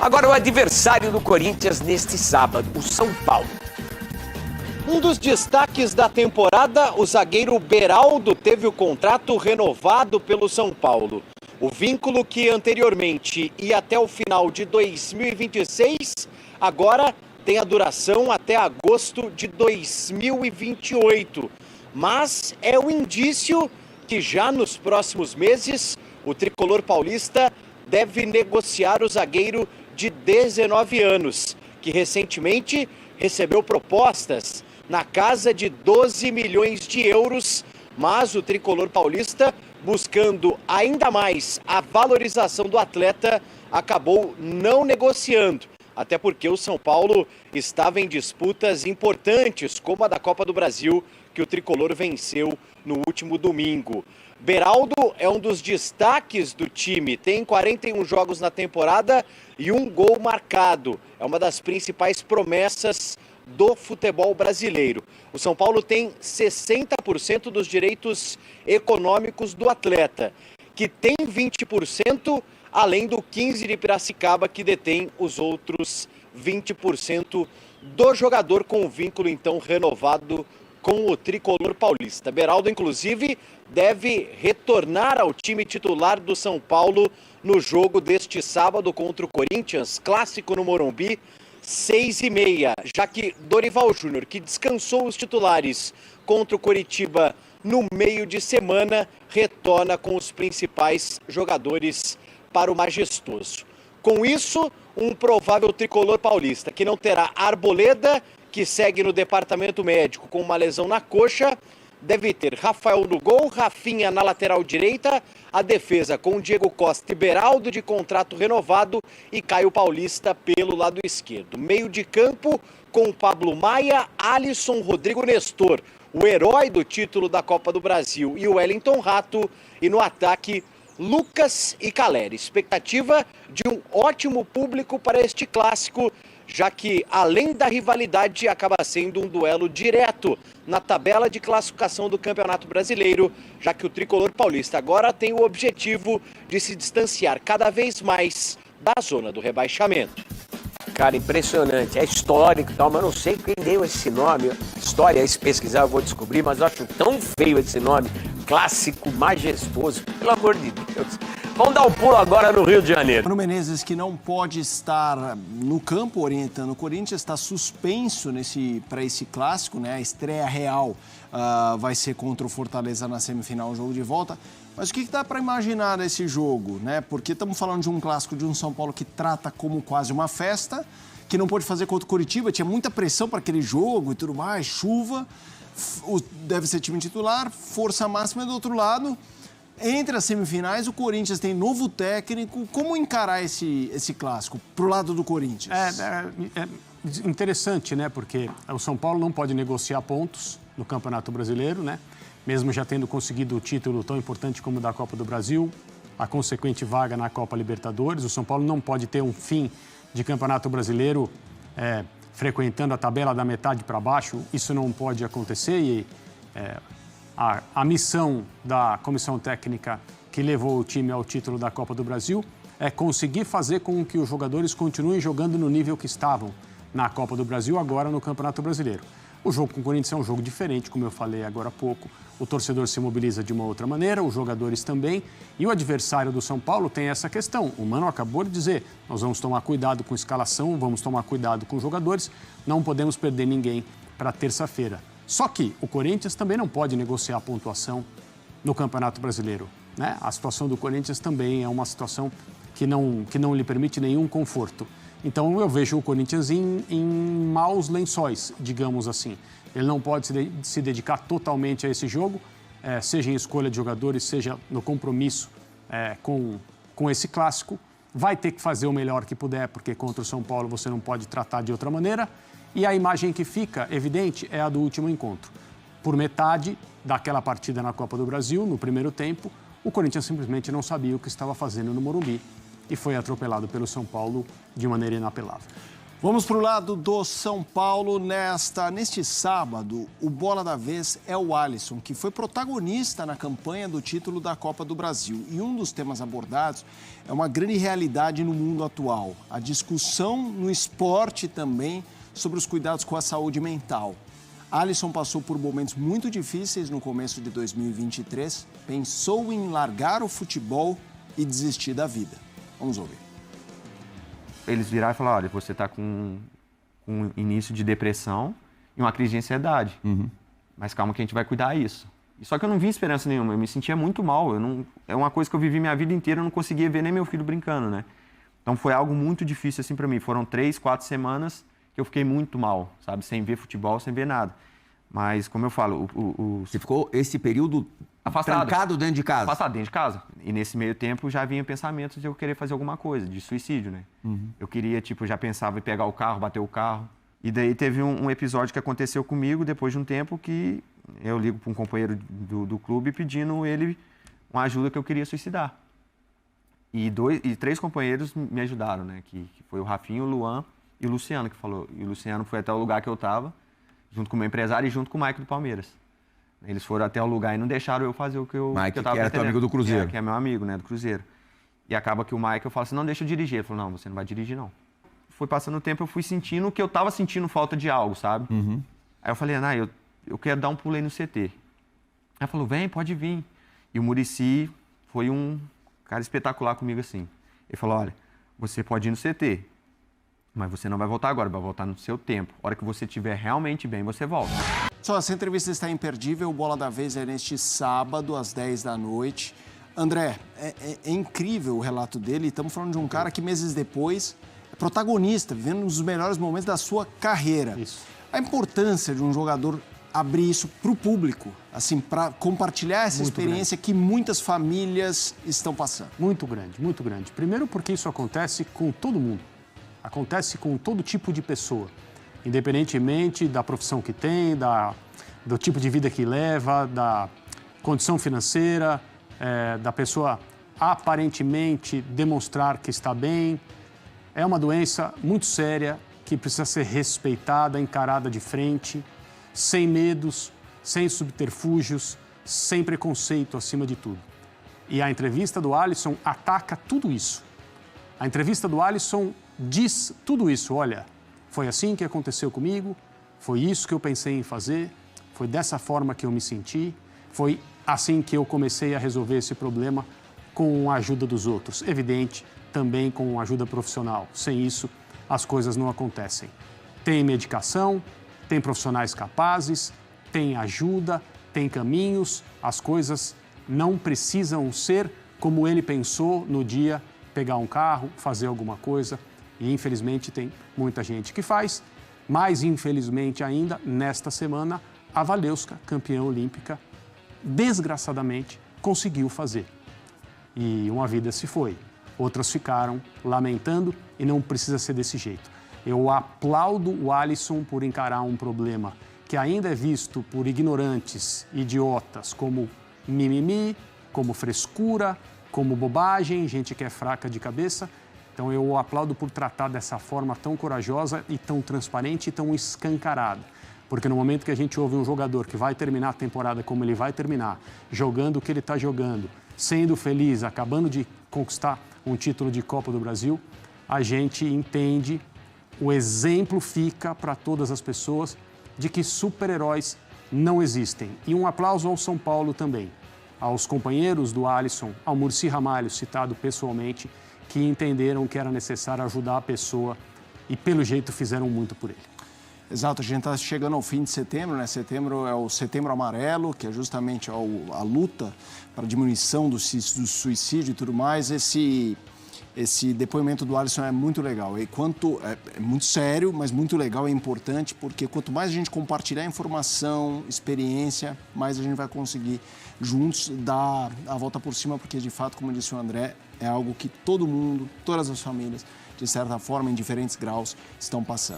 Agora o adversário do Corinthians neste sábado, o São Paulo. Um dos destaques da temporada, o zagueiro Beraldo teve o contrato renovado pelo São Paulo. O vínculo que anteriormente ia até o final de 2026, agora tem a duração até agosto de 2028. Mas é um indício que já nos próximos meses o tricolor paulista deve negociar o zagueiro de 19 anos, que recentemente recebeu propostas na casa de 12 milhões de euros, mas o tricolor paulista, buscando ainda mais a valorização do atleta, acabou não negociando. Até porque o São Paulo estava em disputas importantes, como a da Copa do Brasil, que o tricolor venceu no último domingo. Beraldo é um dos destaques do time, tem 41 jogos na temporada e 1 gol marcado. É uma das principais promessas do futebol brasileiro. O São Paulo tem 60% dos direitos econômicos do atleta, que tem 20%, além do 15% de Piracicaba, que detém os outros 20% do jogador, com o vínculo então renovado com o tricolor paulista. Beraldo, inclusive, deve retornar ao time titular do São Paulo no jogo deste sábado contra o Corinthians, clássico no Morumbi, 6h30, já que Dorival Júnior, que descansou os titulares contra o Coritiba no meio de semana, retorna com os principais jogadores para o majestoso. Com isso, um provável tricolor paulista que não terá Arboleda, que segue no departamento médico com uma lesão na coxa, deve ter Rafael no gol, Rafinha na lateral direita, a defesa com Diego Costa e Beraldo de contrato renovado e Caio Paulista pelo lado esquerdo. Meio de campo com Pablo Maia, Alisson, Rodrigo Nestor, o herói do título da Copa do Brasil, e o Wellington Rato, e no ataque Lucas e Caleri. Expectativa de um ótimo público para este clássico, já que, além da rivalidade, acaba sendo um duelo direto na tabela de classificação do Campeonato Brasileiro, já que o tricolor paulista agora tem o objetivo de se distanciar cada vez mais da zona do rebaixamento. Cara, impressionante, é histórico e tal, mas eu não sei quem deu esse nome. História, se pesquisar eu vou descobrir, mas eu acho tão feio esse nome, clássico, majestoso, pelo amor de Deus. Vamos dar um pulo agora no Rio de Janeiro. Mano Menezes, que não pode estar no campo orientando o Corinthians, está suspenso para esse clássico, né? A estreia real vai ser contra o Fortaleza na semifinal, o jogo de volta. Mas o que dá para imaginar desse jogo, né? Porque estamos falando de um clássico de um São Paulo que trata como quase uma festa, que não pôde fazer contra o Coritiba, tinha muita pressão para aquele jogo e tudo mais, chuva, deve ser time titular, força máxima do outro lado. Entre as semifinais, o Corinthians tem novo técnico. Como encarar esse clássico pro lado do Corinthians? É interessante, né? Porque o São Paulo não pode negociar pontos no Campeonato Brasileiro, né? Mesmo já tendo conseguido o título tão importante como o da Copa do Brasil, a consequente vaga na Copa Libertadores. O São Paulo não pode ter um fim de Campeonato Brasileiro frequentando a tabela da metade para baixo. Isso não pode acontecer e a missão da comissão técnica que levou o time ao título da Copa do Brasil é conseguir fazer com que os jogadores continuem jogando no nível que estavam na Copa do Brasil, agora no Campeonato Brasileiro. O jogo com o Corinthians é um jogo diferente, como eu falei agora há pouco. O torcedor se mobiliza de uma outra maneira, os jogadores também. E o adversário do São Paulo tem essa questão. O Mano acabou de dizer, nós vamos tomar cuidado com a escalação, vamos tomar cuidado com os jogadores, não podemos perder ninguém para terça-feira. Só que o Corinthians também não pode negociar a pontuação no Campeonato Brasileiro, né? A situação do Corinthians também é uma situação que não lhe permite nenhum conforto. Então eu vejo o Corinthians em maus lençóis, digamos assim. Ele não pode se dedicar totalmente a esse jogo, seja em escolha de jogadores, seja no compromisso com esse clássico. Vai ter que fazer o melhor que puder, porque contra o São Paulo você não pode tratar de outra maneira. E a imagem que fica evidente é a do último encontro. Por metade daquela partida na Copa do Brasil, no primeiro tempo, o Corinthians simplesmente não sabia o que estava fazendo no Morumbi e foi atropelado pelo São Paulo de maneira inapelável. Vamos para o lado do São Paulo. Neste sábado, o bola da vez é o Alisson, que foi protagonista na campanha do título da Copa do Brasil. E um dos temas abordados é uma grande realidade no mundo atual. A discussão no esporte também sobre os cuidados com a saúde mental. Alisson passou por momentos muito difíceis no começo de 2023. Pensou em largar o futebol e desistir da vida. Vamos ouvir. Eles viraram e falaram, olha, você está com um início de depressão e uma crise de ansiedade. Mas calma que a gente vai cuidar disso. Só que eu não vi esperança nenhuma, eu me sentia muito mal. É uma coisa que eu vivi minha vida inteira, eu não conseguia ver nem meu filho brincando, né? Então foi algo muito difícil assim para mim. Foram 3, 4 semanas que eu fiquei muito mal, sabe? Sem ver futebol, sem ver nada. Mas, como eu falo, Você ficou esse período afastado, trancado dentro de casa? Afastado dentro de casa. E nesse meio tempo já vinha pensamentos de eu querer fazer alguma coisa, de suicídio, né? Eu queria, já pensava em pegar o carro, bater o carro. E daí teve um episódio que aconteceu comigo, depois de um tempo, que eu ligo para um companheiro do clube pedindo ele uma ajuda que eu queria suicidar. E 3 companheiros me ajudaram, né? Que foi o Rafinho, o Luan e o Luciano, que falou. E o Luciano foi até o lugar que eu estava, junto com o meu empresário e junto com o Mike do Palmeiras. Eles foram até o lugar e não deixaram eu fazer o que eu Mike, estava que era teu amigo do Cruzeiro. Que é meu amigo, né, do Cruzeiro. E acaba que o Mike, eu falo assim, não, deixa eu dirigir. Ele falou, não, você não vai dirigir, não. Foi passando o tempo, eu fui sentindo que eu estava sentindo falta de algo, sabe? Aí eu falei, eu quero dar um pulo aí no CT. Aí falou, vem, pode vir. E o Muricy foi um cara espetacular comigo assim. Ele falou, olha, você pode ir no CT, mas você não vai voltar agora, vai voltar no seu tempo. A hora que você estiver realmente bem, você volta. Só, essa entrevista está imperdível. O Bola da Vez é neste sábado, às 10 da noite. André, é incrível o relato dele. Estamos falando de um cara que meses depois é protagonista, vivendo um dos melhores momentos da sua carreira. Isso. A importância de um jogador abrir isso para o público, assim, para compartilhar essa experiência que muitas famílias estão passando. Muito grande, muito grande. Primeiro porque isso acontece com todo mundo. Acontece com todo tipo de pessoa. Independentemente da profissão que tem, do tipo de vida que leva, da condição financeira, da pessoa aparentemente demonstrar que está bem. É uma doença muito séria que precisa ser respeitada, encarada de frente, sem medos, sem subterfúgios, sem preconceito acima de tudo. E a entrevista do Alisson ataca tudo isso. A entrevista do Alisson diz tudo isso, olha, foi assim que aconteceu comigo, foi isso que eu pensei em fazer, foi dessa forma que eu me senti, foi assim que eu comecei a resolver esse problema com a ajuda dos outros. Evidente, também com ajuda profissional. Sem isso, as coisas não acontecem. Tem medicação, tem profissionais capazes, tem ajuda, tem caminhos, as coisas não precisam ser como ele pensou no dia, pegar um carro, fazer alguma coisa. E, infelizmente, tem muita gente que faz. Mas, infelizmente ainda, nesta semana, a Valeuska, campeã olímpica, desgraçadamente, conseguiu fazer. E uma vida se foi. Outras ficaram lamentando e não precisa ser desse jeito. Eu aplaudo o Alisson por encarar um problema que ainda é visto por ignorantes, idiotas, como mimimi, como frescura, como bobagem, gente que é fraca de cabeça. Então eu o aplaudo por tratar dessa forma tão corajosa e tão transparente e tão escancarada. Porque no momento que a gente ouve um jogador que vai terminar a temporada como ele vai terminar, jogando o que ele está jogando, sendo feliz, acabando de conquistar um título de Copa do Brasil, a gente entende, o exemplo fica para todas as pessoas de que super-heróis não existem. E um aplauso ao São Paulo também, aos companheiros do Alisson, ao Muricy Ramalho, citado pessoalmente, que entenderam que era necessário ajudar a pessoa e, pelo jeito, fizeram muito por ele. Exato, a gente está chegando ao fim de setembro, né? Setembro é o Setembro Amarelo, que é justamente a luta para a diminuição do suicídio e tudo mais. Esse depoimento do Alisson é muito legal. É muito sério, mas muito legal e importante, porque quanto mais a gente compartilhar informação, experiência, mais a gente vai conseguir juntos dar a volta por cima, porque de fato, como disse o André, é algo que todo mundo, todas as famílias, de certa forma, em diferentes graus, estão passando.